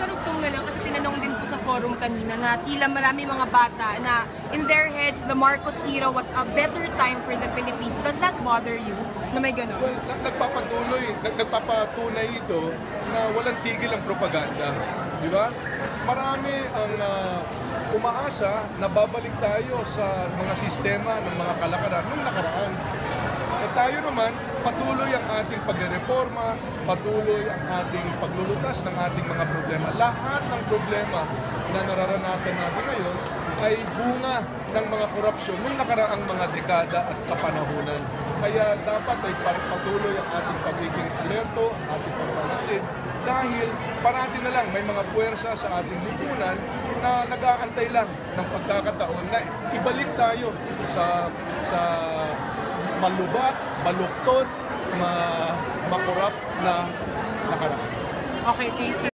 ikarugtong na lang kasi tinanong din po sa forum kanina na tila marami mga bata na in their heads, the Marcos era was a better time for the Philippines. Does that bother you na may gano'n? Well, nagpapatunay ito na walang tigil ang propaganda. Di ba? Marami ang umaasa na babalik tayo sa mga sistema ng mga kalakaran nung nakaraan. At tayo naman, patuloy ang ating pagrereforma, patuloy ang ating paglulutas ng ating mga problema. Lahat ng problema na nararanasan natin ngayon ay bunga ng mga korupsyon nung nakaraang mga dekada at kapanahunan. Kaya dapat ay patuloy ang ating pagiging alerto, ating pagpapalasid, dahil parati na lang may mga puwersa sa ating lipunan na nag-aantay lang ng pagkakataon na ibalik tayo sa malubak, baluktot, makurap na nakaraan. Okay, thank you.